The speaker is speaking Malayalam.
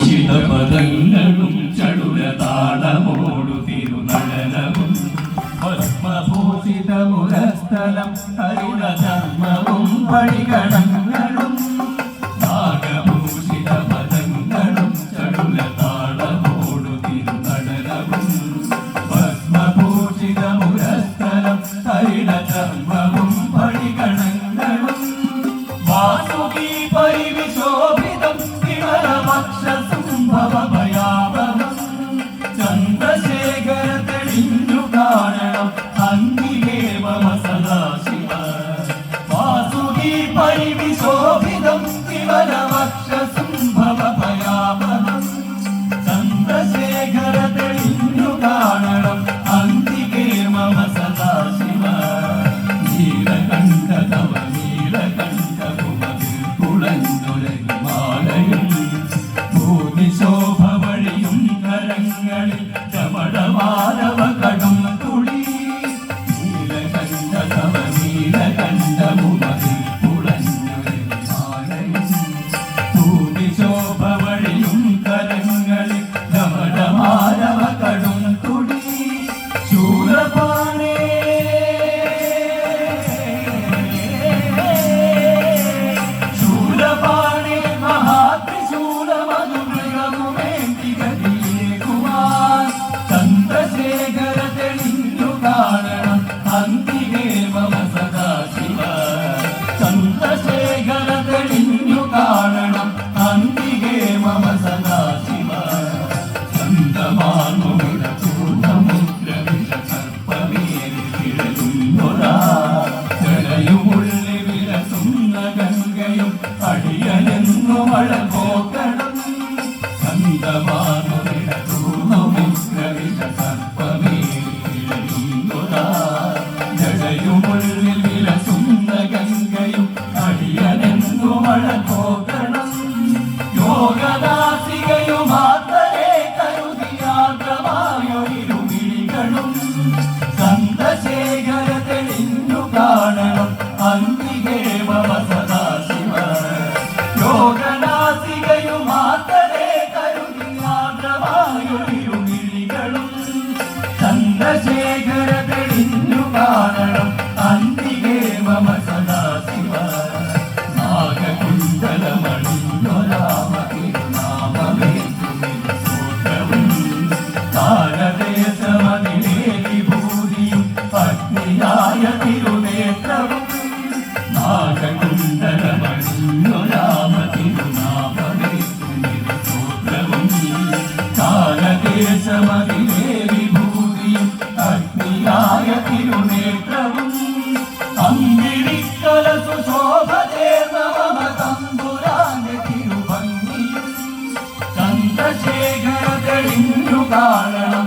ചിതപദങ്ങളും ചടുലതാളമോടു തിരുനടനവും ഭസ്മഭൂഷിതമുരസ്ഥലം അരുണധർമ്മവും പടികടങ്ങളും നാഗഭൂഷിതപദങ്ങളും ചടുലതാളമോടു തിരുനടനവും ഭസ്മഭൂഷിതമുരസ്ഥലം അരുണധർമ്മവും പടികടങ്ങളും വാസുകി പരിവിശോഭിതം ഭവഭയാവഹം ചന്ദ്രശേഖര തെളിഞ്ഞു കാണണം അങ്ങിലേ മമ സദാശിവ വാസുകി പരിവിശോഭിതം വിമലവക്ഷസും ഭവഭയാവഹം ചന്ദ്രശേഖര തെളിഞ്ഞു കാണണം അങ്ങിലേ മമ സദാശിവ നീലകണ്ഠ തവ നീലകണ്ഠ കുളഞ്ഞുരമാലയും ശോഭവഴിയും കരങ്ങളിൽ ചമടമാരവ കടും തുളി നീലകണ്ഠ തവ നീലകണ്ഠമുമതിൽ പുളഞ്ഞുരമാലയും ശോഭവഴിയും കരങ്ങളിൽ ചമടമാരവ കടും തുളി ശൂലപാണേ ചന്ദ്രശേഖര തെളിഞ്ഞു കാണണം അന്തികേ മമ സദാശിവ ചന്ദ്രശേഖര തെളിഞ്ഞു കാണണം അന്തികേ മമ സദാശിവ ചന്ദ്രമാനുമിട പൂർണ്ണമുദ്രവിഷ സർപ്പമേരി കിഴലുന്നൊരാ ജലയുമുള്ളി വിരസുന്ന ഗംഗയും അടിയനെന്നു മഴ പോക്കണം ചന്ദ്രമാനുമിട പൂർണ്ണമുദ്രവിഷ ജടയുമുള്ളിൽ വിലസുന്ന ഗംഗയും അടിയനെന്നു മഴ പോകണം യോഗദാസികയുമാത്രേ കരുതിയാഗ്രമായൊരുമിഴികളും ചന്ദ്രശേഖര തെളിഞ്ഞു കാണണം അന്തികേ മമ സദാശിവ യോഗദാസികയുമാത്രേ കരുതിയാഗ്രമായൊരുമിഴികളും ചന്ദ്രശേഖര തെളിഞ്ഞു കാണണം അന്തികേ മമ സദാശിവ നാഗകുണ്ടലമണിയൊരാമതിരുനാമവേദ്യവും കാലദേശമതിലേകി ഭൂതിയും അഗ്നിയായ തിരുനേത്രവും നാഗകുണ്ടലമണിയൊരാമതിരുനാമവേദ്യവും കാലദേശമതിലേകി ഭൂതിയും അഗ്നിയായ തിരുനേത്രവും അങ്കിരിക്കല സുശോഭചേർന്നമ തമ്പുരാന്റെ തിരുഭംഗിയും ചന്ദ്രശേഖര തെളിഞ്ഞു കാണണം